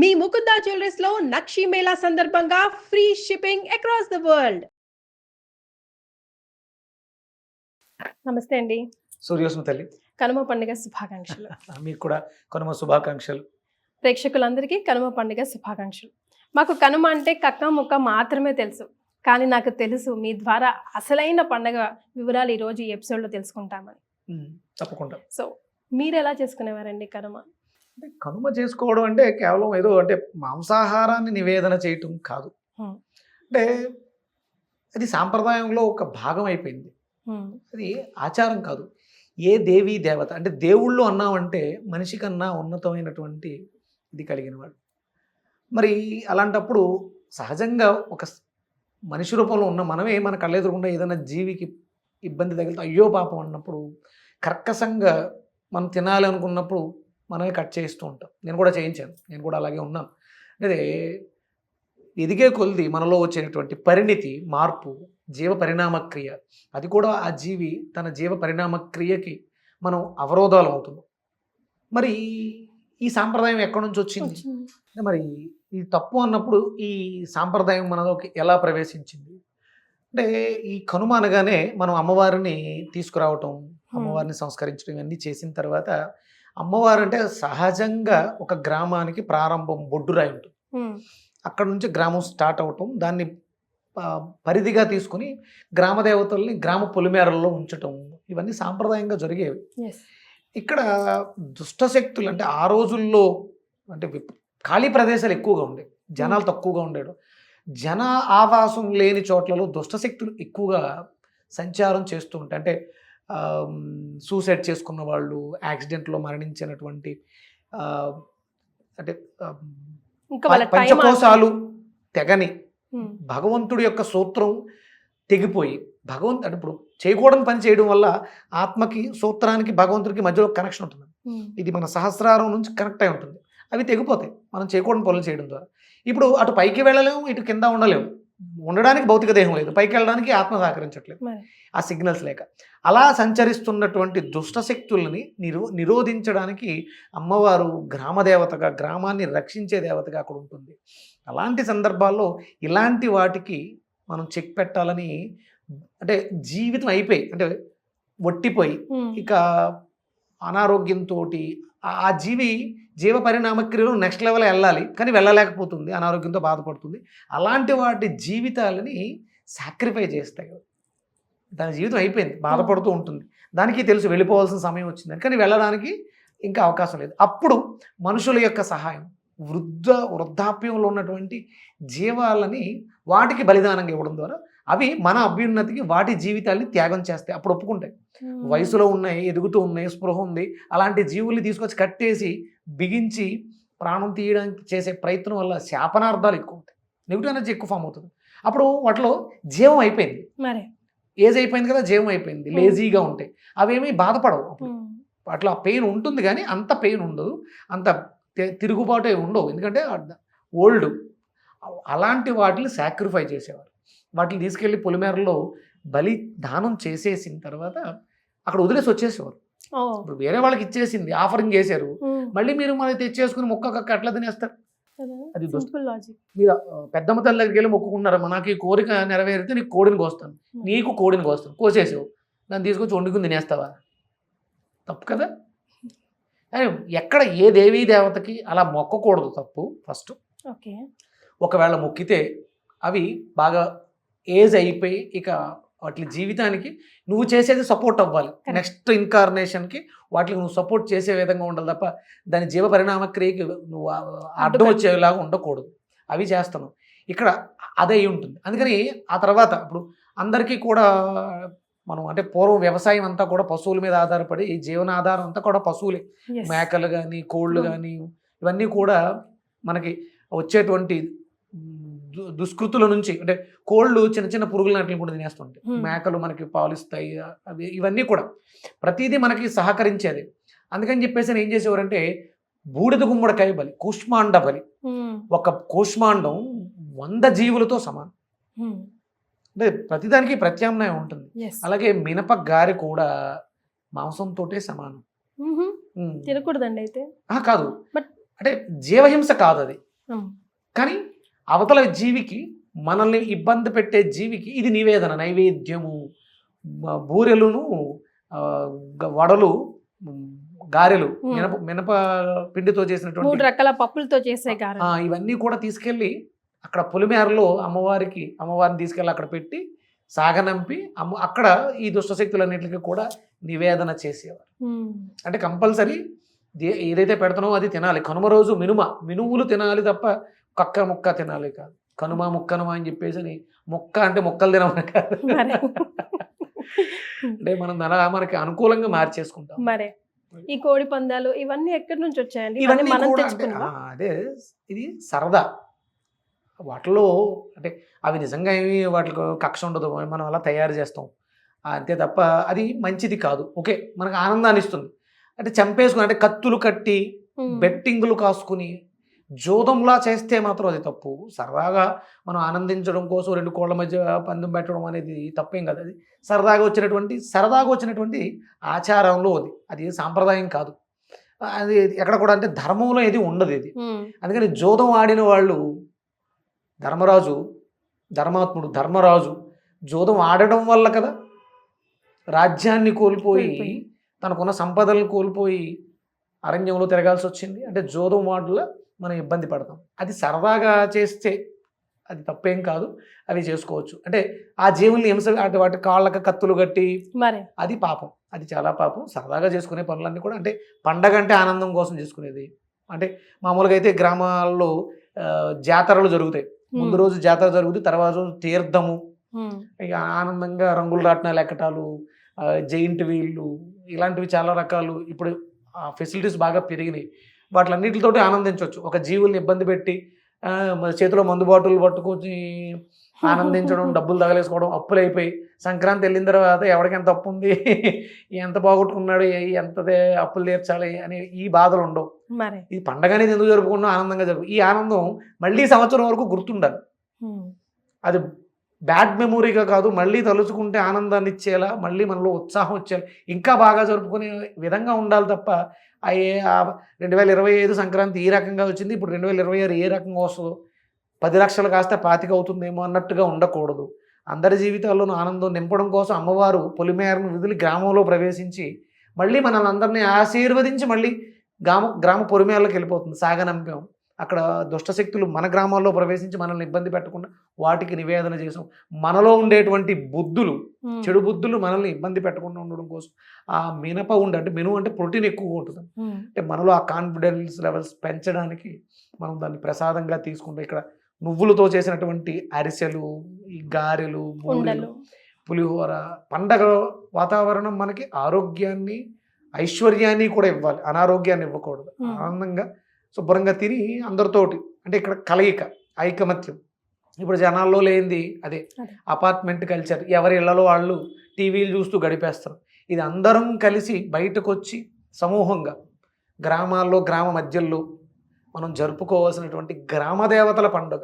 మీ Mukunda jewellers లో నక్షి మేళా సందర్భంగా free shipping across the world. నమస్తే అండి. సూర్యోస్మి తల్లి, కనుమ పండుగ శుభాకాంక్షలు. మీకు కూడా కనుమ శుభాకాంక్షలు. ప్రేక్షకులందరికీ కనుమ పండుగ శుభాకాంక్షలు. మాకు కనుమ అంటే కక్క ముక్క మాత్రమే తెలుసు, కానీ నాకు తెలుసు మీ ద్వారా అసలైన పండుగ వివరాలు ఈరోజు ఈ ఎపిసోడ్లో తెలుసుకుంటామని. తప్పకుండా. సో మీరు ఎలా చేసుకునేవారండి కనుమ? కనుమ చేసుకోవడం అంటే కేవలం ఏదో అంటే మాంసాహారాన్ని నివేదన చేయటం కాదు. అంటే అది సాంప్రదాయంలో ఒక భాగం అయిపోయింది. అది ఆచారం కాదు. ఏ దేవీ దేవత అంటే దేవుళ్ళు అన్నామంటే మనిషి కన్నా ఉన్నతమైనటువంటి ఇది కలిగిన వాడు. మరి అలాంటప్పుడు సహజంగా ఒక మనిషి రూపంలో ఉన్న మనమే మన కళ్ళెదురుకుండా ఏదైనా జీవికి ఇబ్బంది తగిలితే అయ్యో పాపం అన్నప్పుడు కర్కశంగా మనం తినాలి అనుకున్నప్పుడు మనమే కట్ చేస్తూ ఉంటాం. నేను కూడా చేయించాను, నేను కూడా అలాగే ఉన్నాను. అంటే ఎదిగే కొలిది మనలో వచ్చేటటువంటి పరిణితి, మార్పు, జీవ పరిణామక్రియ, అది కూడా ఆ జీవి తన జీవ పరిణామక్రియకి మనం అవరోధాలు అవుతున్నాం. మరి ఈ సాంప్రదాయం ఎక్కడి నుంచి వచ్చింది? మరి ఈ తప్పు అన్నప్పుడు ఈ సాంప్రదాయం మనలోకి ఎలా ప్రవేశించింది అంటే ఈ కనుమ అనగానే మనం అమ్మవారిని తీసుకురావటం, అమ్మవారిని సంస్కరించడం ఇవన్నీ చేసిన తర్వాత అమ్మవారు అంటే సహజంగా ఒక గ్రామానికి ప్రారంభం బొడ్డురాయి ఉంటుంది. అక్కడ నుంచి గ్రామం స్టార్ట్ అవటం, దాన్ని పరిధిగా తీసుకుని గ్రామ దేవతల్ని గ్రామ పొలిమేరల్లో ఉంచటం, ఇవన్నీ సాంప్రదాయంగా జరిగేవి. ఇక్కడ దుష్టశక్తులు అంటే ఆ రోజుల్లో అంటే ఖాళీ ప్రదేశాలు ఎక్కువగా ఉండేవి, జనాలు తక్కువగా ఉండేవి. జన ఆవాసం లేని చోట్లలో దుష్టశక్తులు ఎక్కువగా సంచారం చేస్తూ ఉంటాయి. అంటే సూసైడ్ చేసుకున్న వాళ్ళు, యాక్సిడెంట్లో మరణించినటువంటి అంటే పంచకోశాలు తెగని, భగవంతుడి యొక్క సూత్రం తెగిపోయి అంటే ఇప్పుడు చేయకూడని పని చేయడం వల్ల ఆత్మకి సూత్రానికి భగవంతుడికి మధ్యలో కనెక్షన్ ఉంటుంది. ఇది మన సహస్రారం నుంచి కనెక్ట్ అయి ఉంటుంది. అవి తెగిపోతాయి మనం చేయకూడని పనులు చేయడం ద్వారా. ఇప్పుడు అటు పైకి వెళ్ళలేము, ఇటు కింద ఉండలేము. ఉండడానికి భౌతిక దేహం లేదు, పైకి వెళ్ళడానికి ఆత్మ సహకరించట్లేదు ఆ సిగ్నల్స్ లేక. అలా సంచరిస్తున్నటువంటి దుష్టశక్తుల్ని నిరోధించడానికి అమ్మవారు గ్రామదేవతగా, గ్రామాన్ని రక్షించే దేవతగా అక్కడ ఉంటుంది. అలాంటి సందర్భాల్లో ఇలాంటి వాటికి మనం చెక్ పెట్టాలని, అంటే జీవితం అయిపోయి అంటే ఒట్టిపోయి ఇక అనారోగ్యంతో ఆ జీవ పరిణామక్రియలో నెక్స్ట్ లెవెల్ వెళ్ళాలి, కానీ వెళ్ళలేకపోతుంది, అనారోగ్యంతో బాధపడుతుంది. అలాంటి వాటి జీవితాలని సాక్రిఫై చేస్తాయి. దాని జీవితం అయిపోయింది, బాధపడుతూ ఉంటుంది, దానికి తెలుసు వెళ్ళిపోవాల్సిన సమయం వచ్చిందని, కానీ వెళ్ళడానికి ఇంకా అవకాశం లేదు. అప్పుడు మనుషుల యొక్క సహాయం, వృద్ధాప్యంలో ఉన్నటువంటి జీవాలని వాటికి బలిదానంగా ఇవ్వడం ద్వారా అవి మన అభ్యున్నతికి వాటి జీవితాల్ని త్యాగం చేస్తాయి. అప్పుడు ఒప్పుకుంటాయి. వయసులో ఉన్నాయి, ఎదుగుతూ ఉన్నాయి, స్పృహ ఉంది, అలాంటి జీవుల్ని తీసుకొచ్చి కట్టేసి బిగించి ప్రాణం తీయడానికి చేసే ప్రయత్నం వల్ల శాపనార్థాలు ఎక్కువ ఉంటాయి, నెగిటివ్ ఎనర్జీ ఎక్కువ ఫామ్ అవుతుంది. అప్పుడు వాటిలో జీవం అయిపోయింది, ఏజ్ అయిపోయింది కదా, జీవం అయిపోయింది, లేజీగా ఉంటాయి, అవేమీ బాధపడవు. అప్పుడు అట్లా పెయిన్ ఉంటుంది కానీ అంత పెయిన్ ఉండదు, అంత తిరుగుబాటు ఉండవు, ఎందుకంటే ఓల్డ్. అలాంటి వాటిని సాక్రిఫై చేసేవారు. వాటిని తీసుకెళ్ళి పొలిమేరలో బలి దానం చేసేసిన తర్వాత అక్కడ వదిలేసి వచ్చేసేవారు. ఇప్పుడు వేరే వాళ్ళకి ఇచ్చేసింది, ఆఫరింగ్ చేశారు, మళ్ళీ మీరు మనకి తెచ్చేసుకుని మొక్క అట్లా తినేస్తారు. అది మీరు పెద్దమ్మ తల్లి దగ్గరికి వెళ్ళి మొక్కుకున్నారమ్మా, నాకు ఈ కోరిక నెరవేరితే నీకు కోడిని కోస్తాను, నీకు కోడిని కోస్తాను, కోసేసావు, దాన్ని తీసుకొచ్చి వండుకుని తినేస్తావా? తప్పు కదా. ఎక్కడ ఏ దేవీ దేవతకి అలా మొక్కకూడదు, తప్పు ఫస్ట్. ఒకవేళ మొక్కితే అవి బాగా ఏజ్ అయిపోయి ఇక వాటి జీవితానికి నువ్వు చేసేది సపోర్ట్ అవ్వాలి, నెక్స్ట్ ఇన్కార్నేషన్కి వాటికి నువ్వు సపోర్ట్ చేసే విధంగా ఉండాలి తప్ప దాని జీవ పరిణామక్రియకి నువ్వు అడ్డం వచ్చేలాగా ఉండకూడదు. అవి చేస్తాను ఇక్కడ, అదే ఉంటుంది. అందుకని ఆ తర్వాత ఇప్పుడు అందరికీ కూడా మనం అంటే పూర్వం వ్యవసాయం అంతా కూడా పశువుల మీద ఆధారపడి, ఈ జీవనాధారం అంతా కూడా పశువులే. మేకలు కానీ, కోళ్ళు కానీ, ఇవన్నీ కూడా మనకి వచ్చేటువంటి దుష్కృతుల నుంచి, అంటే కోళ్ళు చిన్న చిన్న పురుగుల నాటిని కూడా తినేస్తుంటాయి, మేకలు మనకి పాలిస్తాయి, అవి ఇవన్నీ కూడా ప్రతిదీ మనకి సహకరించేది. అందుకని చెప్పేసి ఏం చేసేవారంటే బూడిద గుమ్మడికాయ బలి, కూష్మాండ బలి. ఒక కూష్మాండం 100 జీవులతో సమానం. అంటే ప్రతిదానికి ప్రత్యామ్నాయం ఉంటుంది. అలాగే మినప గారె కూడా మాంసంతో సమానం. తినకూడదండి అయితే? కాదు, అంటే జీవహింస కాదు, అది కానీ అవతల జీవికి, మనల్ని ఇబ్బంది పెట్టే జీవికి ఇది నివేదన, నైవేద్యము. బూరెలును, వడలు, గారెలు, మినప పిండితో చేసినటువంటి 3 రకాల పప్పులతో చేసే గారెలు, ఇవన్నీ కూడా తీసుకెళ్ళి అక్కడ పొలిమేరలో అమ్మవారిని తీసుకెళ్ళి అక్కడ పెట్టి సాగనంపి అక్కడ ఈ దుష్టశక్తులన్నింటికి కూడా నివేదన చేసేవారు. అంటే కంపల్సరీ ఏదైతే పెడతానో అది తినాలి. కనుమ రోజు మినుములు తినాలి తప్ప కక్క ముక్క తినాలి కాదు. కనుమ ముక్కనుమ అని చెప్పేసి ముక్క అంటే ముక్కలు తినమని కాదు. అంటే మనం అలా మనకి అనుకూలంగా మార్చేసుకుంటాం. మరే ఈ కోడి పందాలు ఇవన్నీ ఎక్కడి నుంచి వచ్చాయండి? ఇవన్నీ మనం కూడా తెచ్చుకున్నామా? అదే ఇది సరదా. వాటిలో అంటే అవి నిజంగా ఏమి వాటికి కక్ష ఉండదు, మనం అలా తయారు చేస్తాం అంతే తప్ప అది మంచిది కాదు. ఓకే, మనకు ఆనందాన్ని ఇస్తుంది. అంటే చంపేసుకుని, అంటే కత్తులు కట్టి బెట్టింగులు కాసుకుని జోదంలా చేస్తే మాత్రం అది తప్పు. సరదాగా మనం ఆనందించడం కోసం 2 కోళ్ళ మధ్య పందెం పెట్టడం అనేది తప్పేం కాదు. అది సరదాగా వచ్చినటువంటి ఆచారంలో అది సాంప్రదాయం కాదు. అది ఎక్కడ కూడా అంటే ధర్మంలో ఏది ఉండదు ఇది. అందుకని జోదం ఆడిన వాళ్ళు ధర్మరాజు జోదం ఆడడం వల్ల కదా రాజ్యాన్ని కోల్పోయి తనకున్న సంపదలను కోల్పోయి అరణ్యంలో తిరగాల్సి వచ్చింది. అంటే జోదం వాడుల మనం ఇబ్బంది పడతాం. అది సరదాగా చేస్తే అది తప్పేం కాదు, అవి చేసుకోవచ్చు. అంటే ఆ జీవుల్ని హింస, అంటే వాటి కాళ్ళకి కత్తులు కట్టి అది పాపం, అది చాలా పాపం. సరదాగా చేసుకునే పనులన్నీ కూడా అంటే పండగ అంటే ఆనందం కోసం చేసుకునేది. అంటే మామూలుగా అయితే గ్రామాల్లో జాతరలు జరుగుతాయి. ముందు రోజు జాతర జరుగుతుంది, తర్వాత రోజు తీర్థము, ఇక ఆనందంగా రంగులు రాట్నాలు ఎక్కటాలు, జైంట్ వీళ్ళు, ఇలాంటివి చాలా రకాలు ఇప్పుడు ఫెసిలిటీస్ బాగా పెరిగినాయి. వాటిలన్నిటితోటి ఆనందించవచ్చు. ఒక జీవుల్ని ఇబ్బంది పెట్టి చేతిలో మందు బాటిల్ పట్టుకొని ఆనందించడం, డబ్బులు తగలేసుకోవడం, అప్పులు అయిపోయి సంక్రాంతి వెళ్ళిన తర్వాత ఎవరికి ఎంత అప్పు ఉంది, ఎంత పోగొట్టుకున్నాడు, ఎంత అప్పులు తీర్చాలి అనే ఈ బాధలు ఉండవు. ఈ పండగ అనేది ఎందుకు జరుపుకున్నా ఆనందంగా ఈ ఆనందం మళ్ళీ సంవత్సరం వరకు గుర్తుండాలి. అది బ్యాడ్ మెమొరీగా కాదు, మళ్ళీ తలుచుకుంటే ఆనందాన్ని ఇచ్చేలా, మళ్ళీ మనలో ఉత్సాహం వచ్చేలా, ఇంకా బాగా జరుపుకునే విధంగా ఉండాలి తప్ప 2025 సంక్రాంతి ఈ రకంగా వచ్చింది, ఇప్పుడు 2026 ఏ రకంగా వస్తుందో, 10 లక్షలు కాస్త 25 అవుతుందేమో అన్నట్టుగా ఉండకూడదు. అందరి జీవితాల్లోనూ ఆనందం నింపడం కోసం అమ్మవారు పొలిమేరను విదిలి గ్రామంలో ప్రవేశించి మళ్ళీ మనల్ని అందరినీ ఆశీర్వదించి మళ్ళీ గ్రామ పొలిమేరలోకి వెళ్ళిపోతుంది. సాగనంపాం. అక్కడ దుష్టశక్తులు మన గ్రామాల్లో ప్రవేశించి మనల్ని ఇబ్బంది పెట్టకుండా వాటికి నివేదన చేసాం. మనలో ఉండేటువంటి బుద్ధులు, చెడు బుద్ధులు మనల్ని ఇబ్బంది పెట్టకుండా ఉండడం కోసం ఆ మినప అంటే మినుము అంటే ప్రోటీన్ ఎక్కువ ఉంటుంది. అంటే మనలో ఆ కాన్ఫిడెన్స్ లెవెల్స్ పెంచడానికి మనం దాన్ని ప్రసాదంగా తీసుకుంటాం. ఇక్కడ నువ్వులతో చేసినటువంటి అరిసెలు, ఈ గారెలు, బూరెలు, పులిహోర. పండగ వాతావరణం మనకి ఆరోగ్యాన్ని, ఐశ్వర్యాన్ని కూడా ఇవ్వాలి, అనారోగ్యాన్ని ఇవ్వకూడదు. ఆనందంగా శుభ్రంగా తిని అందరితోటి, అంటే ఇక్కడ కలయిక, ఐకమత్యం. ఇప్పుడు జనాల్లో లేనిది అదే అపార్ట్మెంట్ కల్చర్. ఎవరి ఇళ్లలో వాళ్ళు టీవీలు చూస్తూ గడిపేస్తారు. ఇది అందరం కలిసి బయటకు వచ్చి సమూహంగా గ్రామాల్లో, గ్రామ మధ్యలో మనం జరుపుకోవాల్సినటువంటి గ్రామ దేవతల పండుగ.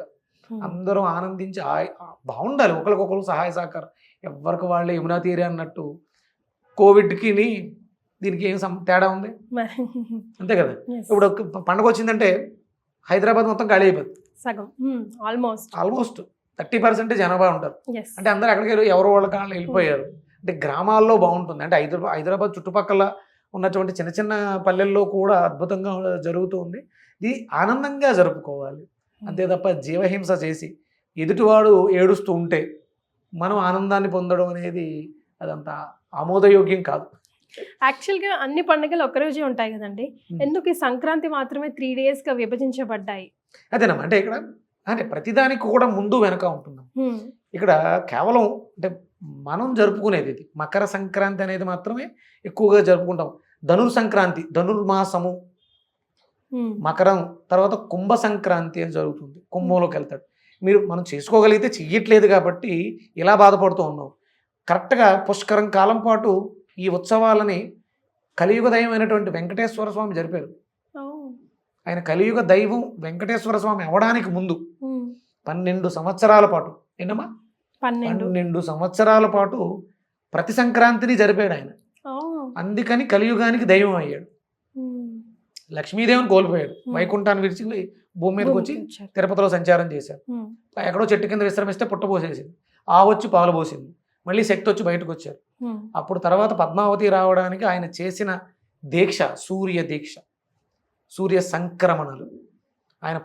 అందరం ఆనందించి బాగుండాలి. ఒకరికొకరు సహాయ సహకారం, ఎవరికి వాళ్ళే యమునా తీరే అన్నట్టు. కోవిడ్కి దీనికి ఏం తేడా ఉంది? అంతే కదా. ఇప్పుడు పండుగ వచ్చిందంటే హైదరాబాద్ మొత్తం ఖాళీ అయిపోతుంది. ఆల్మోస్ట్ 30% జనాభా ఉంటారు. అంటే అందరూ అక్కడికి ఎవరో వాళ్ళ కాళ్ళు వెళ్ళిపోయారు. అంటే గ్రామాల్లో బాగుంటుంది. అంటే హైదరాబాద్ చుట్టుపక్కల ఉన్నటువంటి చిన్న చిన్న పల్లెల్లో కూడా అద్భుతంగా జరుగుతూ ఉంది. ఇది ఆనందంగా జరుపుకోవాలి అంతే తప్ప జీవహింస చేసి ఎదుటివాడు ఏడుస్తూ ఉంటే మనం ఆనందాన్ని పొందడం అనేది అదంతా ఆమోదయోగ్యం కాదు. యాక్చువల్గా అన్ని పండుగలు ఒకరోజే ఉంటాయి కదండి, ఎందుకు ఈ సంక్రాంతి మాత్రమే 3 డేస్గా విభజించబడ్డాయి? అదేనమ్మా, అంటే ఇక్కడ అంటే ప్రతిదానికి కూడా ముందు వెనక ఉంటున్నాం. ఇక్కడ కేవలం అంటే మనం జరుపుకునేది ఇది మకర సంక్రాంతి అనేది మాత్రమే ఎక్కువగా జరుపుకుంటాం. ధనుర్సంక్రాంతి, ధనుర్మాసము, మకరం తర్వాత కుంభ సంక్రాంతి అని జరుగుతుంది. కుంభంలోకి వెళ్తాడు. మనం చేసుకోగలిగితే చెయ్యట్లేదు కాబట్టి ఇలా బాధపడుతూ ఉన్నాం. కరెక్ట్గా పుష్కరం కాలం పాటు ఈ ఉత్సవాలని కలియుగ దైవమైనటువంటి వెంకటేశ్వర స్వామి జరిపారు. ఆయన కలియుగ దైవం వెంకటేశ్వర స్వామి అవడానికి ముందు 12 సంవత్సరాల పాటు, ఏంటమ్మా 12 సంవత్సరాల పాటు ప్రతి సంక్రాంతిని జరిపాడు ఆయన. అందుకని కలియుగానికి దైవం అయ్యాడు. లక్ష్మీదేవిని కోల్పోయాడు, వైకుంఠాన్ని విడిచి భూమి మీదకి వచ్చి వచ్చారు. తిరుపతిలో సంచారం చేశారు. ఉమ్, ఎక్కడో చెట్టు కింద విశ్రమిస్తే పుట్ట పోసేసింది, ఆ వచ్చి పాలు పోసింది, మళ్ళీ శక్తి వచ్చి బయటకు వచ్చారు. ఉమ్, అప్పుడు తర్వాత పద్మావతి రావడానికి ఆయన చేసిన దీక్ష సూర్య దీక్ష, సూర్య సంక్రమణలు. ఆయన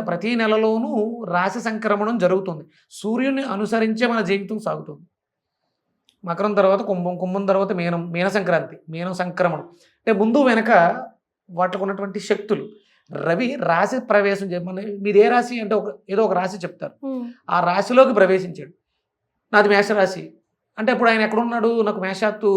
ప్రతి నెలలోనూ రాశి సంక్రమణం జరుగుతుంది. సూర్యుని అనుసరించే మన జీవితం సాగుతుంది. మకరం తర్వాత కుంభం, కుంభం తర్వాత మీనం, మీన సంక్రాంతి, మీనం సంక్రమణం. అంటే ముందు వెనక వాటికి ఉన్నటువంటి శక్తులు. రవి రాశి ప్రవేశం మీది ఏ రాశి అంటే ఏదో ఒక రాశి చెప్తారు, ఉమ్, ఆ రాశిలోకి ప్రవేశించాడు. నాది మేషరాశి అంటే ఇప్పుడు ఆయన ఎక్కడున్నాడు, నాకు మేషాత్తు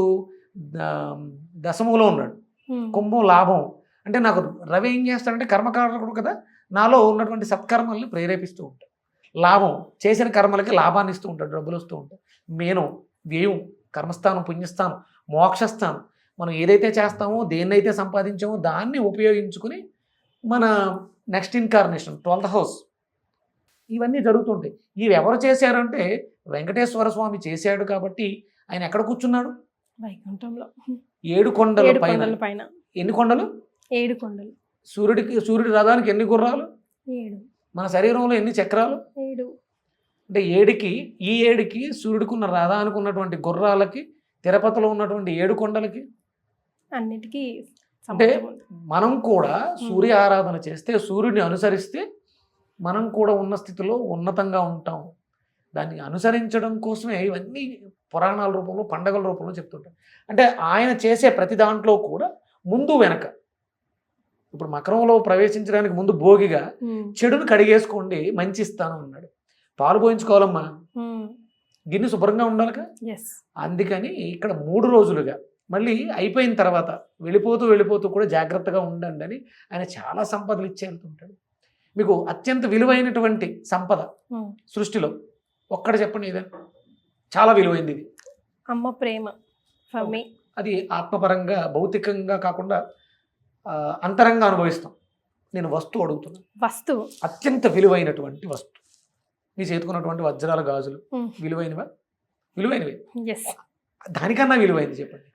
దశములో ఉన్నాడు, ఉమ్, కుంభం లాభం. అంటే నాకు రవి ఏం చేస్తాడంటే కర్మకారకుడు కదా, నాలో ఉన్నటువంటి సత్కర్మల్ని ప్రేరేపిస్తూ ఉంటాడు. లాభం, చేసిన కర్మలకి లాభాన్ని ఇస్తూ ఉంటాడు, డబ్బులు వస్తూ ఉంటాయి. మేనం, వ్యయం, కర్మస్థానం, పుణ్యస్థానం, మోక్షస్థానం. మనం ఏదైతే చేస్తామో, దేన్నైతే సంపాదించామో దాన్ని ఉపయోగించుకుని మన నెక్స్ట్ ఇన్కార్నేషన్ 12th హౌస్, ఇవన్నీ జరుగుతుంటాయి. ఇవి ఎవరు చేశారంటే వెంకటేశ్వర స్వామి చేశాడు. కాబట్టి ఆయన ఎక్కడ కూర్చున్నాడు, వైకుంఠంలో 7 కొండల 7 పైన. కొండల పైన. ఎన్ని కొండలు? 7 కొండలు. సూర్యుడి రథానికి ఎన్ని గుర్రాలు? 7. మన శరీరంలో ఎన్ని చక్రాలు? 7. అంటే 7కి సూర్యుడికి ఉన్న రథానికి ఉన్నటువంటి గుర్రాలకి, తిరుపతిలో ఉన్నటువంటి 7 కొండలకి, అన్నిటికీ అంటే మనం కూడా సూర్య ఆరాధన చేస్తే, సూర్యుడిని అనుసరిస్తే మనం కూడా ఉన్న స్థితిలో ఉన్నతంగా ఉంటాం. దాన్ని అనుసరించడం కోసమే ఇవన్నీ పురాణాల రూపంలో, పండగల రూపంలో చెప్తుంటాం. అంటే ఆయన చేసే ప్రతి దాంట్లో కూడా ముందు వెనక, ఇప్పుడు మకరంలో ప్రవేశించడానికి ముందు భోగిగా చెడును కడిగేసుకోండి, మంచి ఇస్తాను అన్నాడు. పాలు పోయించుకోవాలమ్మా, గిన్నె శుభ్రంగా ఉండాలిగా. అందుకని ఇక్కడ 3 రోజులుగా, మళ్ళీ అయిపోయిన తర్వాత వెళ్ళిపోతూ కూడా జాగ్రత్తగా ఉండండి అని ఆయన చాలా సంపదలు ఇచ్చి వెళ్తుంటాడు. మీకు అత్యంత విలువైనటువంటి సంపద సృష్టిలో ఒక్కటి చెప్పండి, ఏదైనా చాలా విలువైంది. ఇది అమ్మ ప్రేమ. ఫర్ మీ అది ఆత్మపరంగా, భౌతికంగా కాకుండా అంతరంగా అనుభవిస్తాం. నేను వస్తువు అడుగుతున్నాను, వస్తువు అత్యంత విలువైనటువంటి వస్తువు. మీ చేతుకున్నటువంటి వజ్రాల గాజులు విలువైనవా? విలువైనవి. దానికన్నా విలువైంది చెప్పండి.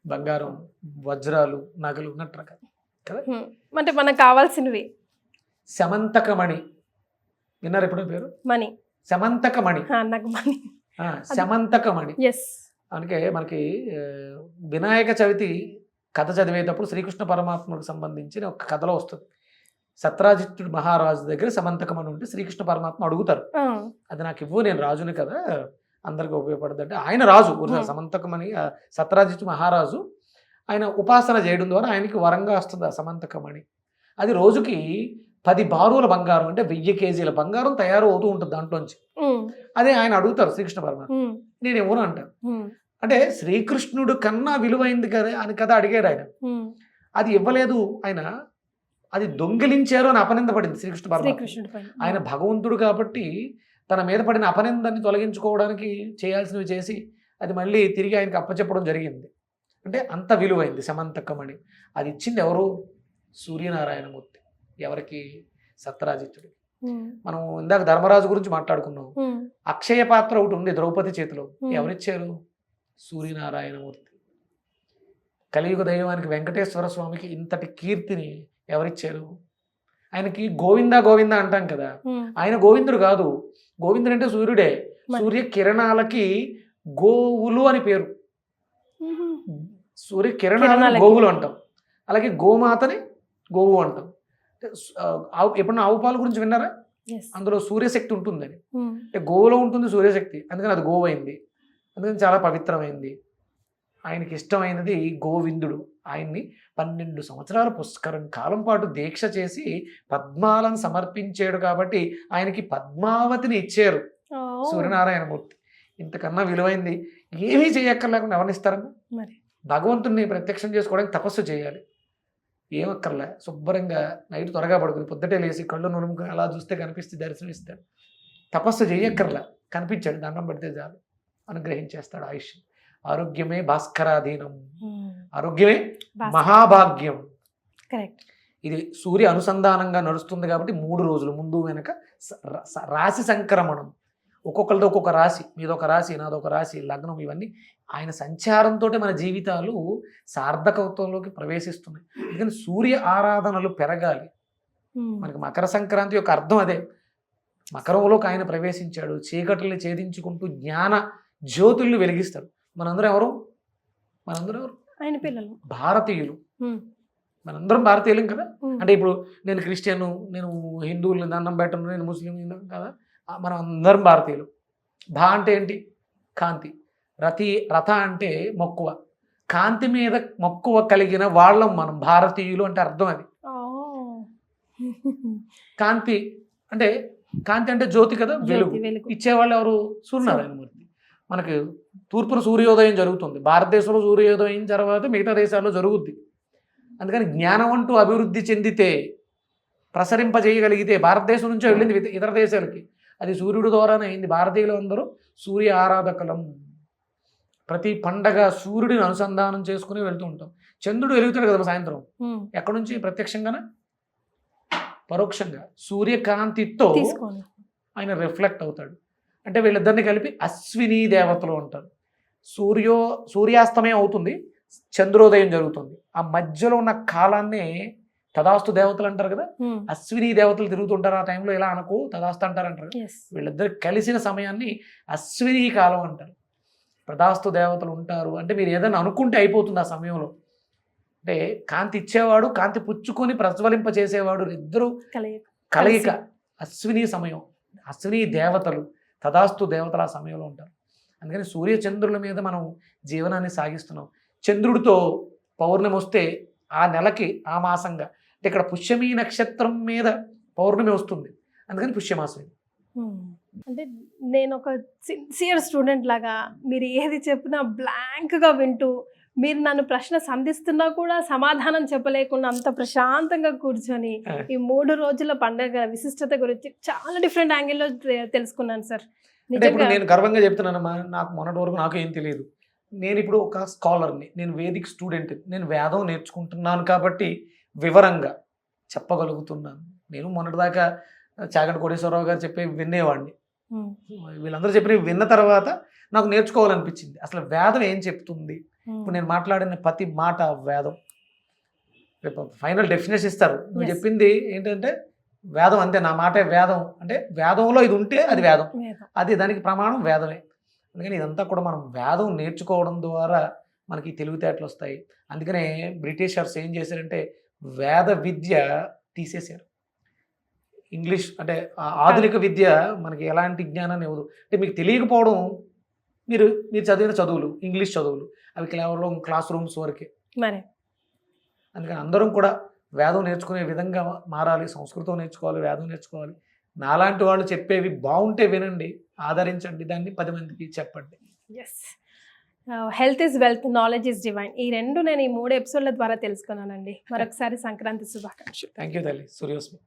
బంగారం, వజ్రాలు, నగలు ఉన్నట్టు కదా. అంటే మనకు కావాల్సినవి. సమంతకమణి విన్నారు ఎప్పుడో పేరు? మణి. సమంతకమణి. నాకు మణి. సమంతకమణి. అందుకే మనకి వినాయక చవితి కథ చదివేటప్పుడు శ్రీకృష్ణ పరమాత్మకు సంబంధించిన ఒక కథలో వస్తుంది. సత్రాజిత్తుడు మహారాజు దగ్గర సమంతకమణి ఉంటే శ్రీకృష్ణ పరమాత్మ అడుగుతారు, అది నాకు ఇవ్వు, నేను రాజుని కదా, అందరికి ఉపయోగపడుతుంది అంటే. ఆయన రాజు సమంతకమణి, సత్రాజిత్తు మహారాజు ఆయన ఉపాసన చేయడం ద్వారా ఆయనకి వరంగా వస్తుంది ఆ సమంతకమణి. అది రోజుకి 10 బారుల బంగారం, అంటే 1000 కేజీల బంగారం తయారు అవుతూ ఉంటుంది దాంట్లోంచి. అదే ఆయన అడుగుతారు శ్రీకృష్ణ పరమాత్మ, నేను ఇవ్వను అంటాను. అంటే శ్రీకృష్ణుడు కన్నా విలువైంది కదా అని కదా అడిగాడు ఆయన. అది ఇవ్వలేదు ఆయన, అది దొంగిలించారు అని అపనిందపడింది శ్రీకృష్ణ పరమాత్మ. ఆయన భగవంతుడు కాబట్టి తన మీద పడిన అపనిందాన్ని తొలగించుకోవడానికి చేయాల్సినవి చేసి అది మళ్ళీ తిరిగి ఆయనకి అప్పచెప్పడం జరిగింది. అంటే అంత విలువైంది సమంతకమణి. అది ఇచ్చింది ఎవరు? సూర్యనారాయణమూర్తి. ఎవరికి? సత్రాజిత్తుడు. మనం ఇందాక ధర్మరాజు గురించి మాట్లాడుకున్నాం. అక్షయ పాత్ర ఒకటి ఉంది ద్రౌపది చేతిలో, ఎవరిచ్చారు? సూర్యనారాయణమూర్తి. కలియుగ దైవానికి వెంకటేశ్వర స్వామికి ఇంతటి కీర్తిని ఎవరిచ్చారు? ఆయనకి గోవింద గోవింద అంటాం కదా, ఆయన గోవిందుడు కాదు. గోవిందుడు అంటే సూర్యుడే. సూర్య కిరణాలకి గోవులు అని పేరు. సూర్య కిరణాలని గోవులు అంటాం. అలాగే గోమాతని గోవు అంటాం. ఎప్పుడన్నా ఆవు పాలు గురించి విన్నారా? అందులో సూర్యశక్తి ఉంటుందని. అంటే గోవులో ఉంటుంది సూర్యశక్తి, అందుకని అది గోవైంది, అందుకని చాలా పవిత్రమైంది. ఆయనకి ఇష్టమైనది గోవిందుడు. ఆయన్ని 12 సంవత్సరాల పుష్కరం కాలం పాటు దీక్ష చేసి పద్మాలను సమర్పించాడు కాబట్టి ఆయనకి పద్మావతిని ఇచ్చారు సూర్యనారాయణమూర్తి. ఇంతకన్నా విలువైంది ఏమీ చేయక్కర్లేకుండా ఎవరినిస్తారన్నా? భగవంతుడిని ప్రత్యక్షం చేసుకోవడానికి తపస్సు చేయాలి. ఏమక్కర్లే, శుభ్రంగా నైట్ త్వరగా పడుకుని పొద్దుటే లేచి కళ్ళు నునుముకుని అలా చూస్తే కనిపిస్తే దర్శనం ఇస్తాడు. తపస్సు చేయక్కర్లే, కనిపించాడు, దండం పెడితే చాలు, అనుగ్రహించేస్తాడు ఆయుష్. ఆరోగ్యమే భాస్కరాధీనం, ఆరోగ్యమే మహాభాగ్యం. ఇది సూర్య అనుసంధానంగా నడుస్తుంది కాబట్టి 3 రోజులు ముందు వెనక రాశి సంక్రమణం. ఒక్కొక్కరితో ఒక్కొక్క రాశి, మీదొక రాశి, నాదొక రాశి, లగ్నం, ఇవన్నీ ఆయన సంచారంతో మన జీవితాలు సార్థకత్వంలోకి ప్రవేశిస్తున్నాయి. అందుకని సూర్య ఆరాధనలు పెరగాలి. మనకి మకర సంక్రాంతి యొక్క అర్థం అదే. మకరంలోకి ఆయన ప్రవేశించాడు, చీకటిని ఛేదించుకుంటూ జ్ఞాన జ్యోతుల్ని వెలిగిస్తాడు. మనందరం ఎవరు? ఆయన పిల్లలు, భారతీయులు. మనందరం భారతీయులం కదా. అంటే ఇప్పుడు నేను క్రిస్టియన్, నేను హిందువులు దండం పెట్టను, నేను ముస్లిం కదా, మనం అందరం భారతీయులు. భా అంటే ఏంటి? కాంతి. రథ అంటే మక్కువ. కాంతి మీద మక్కువ కలిగిన వాళ్ళం మనం భారతీయులు అంటే అర్థం అది. కాంతి అంటే జ్యోతి కదా, వెలుగు ఇచ్చేవాళ్ళు ఎవరు? సూర్యనారాయణ మూర్తి. మనకి తూర్పున సూర్యోదయం జరుగుతుంది, భారతదేశంలో సూర్యోదయం తర్వాత మిగతా దేశాల్లో జరుగుద్ది. అందుకని జ్ఞానం అంటూ అభివృద్ధి చెందితే, ప్రసరింపజేయగలిగితే, భారతదేశం నుంచే వెళ్ళింది ఇతర దేశాలకి, అది సూర్యుడు ద్వారానే అయింది. భారతీయులు అందరూ సూర్య ఆరాధకులం. ప్రతి పండగ సూర్యుడిని అనుసంధానం చేసుకుని వెళ్తూ ఉంటాం. చంద్రుడు వెలుగుతాడు కదా సాయంత్రం, ఎక్కడి నుంచి? ప్రత్యక్షంగానే పరోక్షంగా సూర్యకాంతితో ఆయన రిఫ్లెక్ట్ అవుతాడు. అంటే వీళ్ళిద్దరిని కలిపి అశ్విని దేవతలు ఉంటారు. సూర్యాస్తమయం అవుతుంది, చంద్రోదయం జరుగుతుంది. ఆ మధ్యలో ఉన్న కాలాన్నే తదాస్తు దేవతలు అంటారు కదా. అశ్విని దేవతలు తిరుగుతుంటారు ఆ టైంలో. ఇలా అనుకో తదాస్తు అంటారు. వీళ్ళిద్దరు కలిసిన సమయాన్ని అశ్విని కాలం అంటారు. తదాస్తు దేవతలు ఉంటారు అంటే మీరు ఏదైనా అనుకుంటే అయిపోతుంది ఆ సమయంలో. అంటే కాంతి ఇచ్చేవాడు, కాంతి పుచ్చుకొని ప్రజ్వలింప చేసేవాడు, ఇద్దరు కలయిక అశ్విని సమయం. అశ్విని దేవతలు, తదాస్తు దేవతలు ఆ సమయంలో ఉంటారు. అందుకని సూర్య చంద్రుల మీద మనం జీవనాన్ని సాగిస్తున్నాం. చంద్రుడితో పౌర్ణమి వస్తే ఆ నెలకి ఆ మాసంగా, అంటే ఇక్కడ పుష్యమి నక్షత్రం మీద పౌర్ణమి వస్తుంది, అందుకని పుష్యమాసం. అంటే నేను ఒక సిన్సియర్ స్టూడెంట్ లాగా మీరు ఏది చెప్పినా బ్లాంక్గా వింటూ, మీరు నన్ను ప్రశ్న సంధిస్తున్నా కూడా సమాధానం చెప్పలేకుండా అంత ప్రశాంతంగా కూర్చొని ఈ 3 రోజుల పండుగ విశిష్టత గురించి చాలా డిఫరెంట్ యాంగిల్లో తెలుసుకున్నాను సార్. నిజంగా నేను గర్వంగా చెప్తున్నానమ్మా. నాకు మొన్నటి వరకు నాకు ఏం తెలియదు. నేను ఇప్పుడు ఒక స్కాలర్ని, నేను వేదిక్ స్టూడెంట్, నేను వేదం నేర్చుకుంటున్నాను కాబట్టి వివరంగా చెప్పగలుగుతున్నాను. నేను మొన్నటిదాకా చాగంటి కోటేశ్వరరావు గారు చెప్పే వినేవాడిని. వీళ్ళందరూ చెప్పిన విన్న తర్వాత నాకు నేర్చుకోవాలనిపించింది. అసలు వేదం ఏం చెప్తుంది? ఇప్పుడు నేను మాట్లాడిన ప్రతి మాట వేదం. రేపు ఫైనల్ డెఫినేషన్ ఇస్తారు. నువ్వు చెప్పింది ఏంటంటే వేదం అంతే, నా మాటే వేదం అంటే వేదంలో ఇది ఉంటే అది వేదం, అది దానికి ప్రమాణం వేదమే. అందుకని ఇదంతా కూడా మనం వేదం నేర్చుకోవడం ద్వారా మనకి తెలివితేటలు వస్తాయి. అందుకనే బ్రిటిషర్స్ ఏం చేశారంటే వేద విద్య తీసేశారు. ఇంగ్లీష్ అంటే ఆధునిక విద్య మనకి ఎలాంటి జ్ఞానాన్ని ఇవ్వదు. అంటే మీకు తెలియకపోవడం, మీరు చదివిన చదువులు, ఇంగ్లీష్ చదువులు, అవి కేవలం క్లాస్ రూమ్స్ వరకే. అందుకని అందరం కూడా వేదం నేర్చుకునే విధంగా మారాలి. సంస్కృతం నేర్చుకోవాలి, వేదం నేర్చుకోవాలి. నాలాంటి వాళ్ళు చెప్పేవి బాగుంటే వినండి, ఆదరించండి, దాన్ని 10 మందికి చెప్పండి. Health is wealth, knowledge is divine. ఈ రెండు నేను ఈ 3 ఎపిసోడ్ల ద్వారా తెలుసుకున్నానండి. మరొకసారి సంక్రాంతి శుభాకాంక్షలు. థ్యాంక్ యూ తల్లి. సూర్యోస్మి.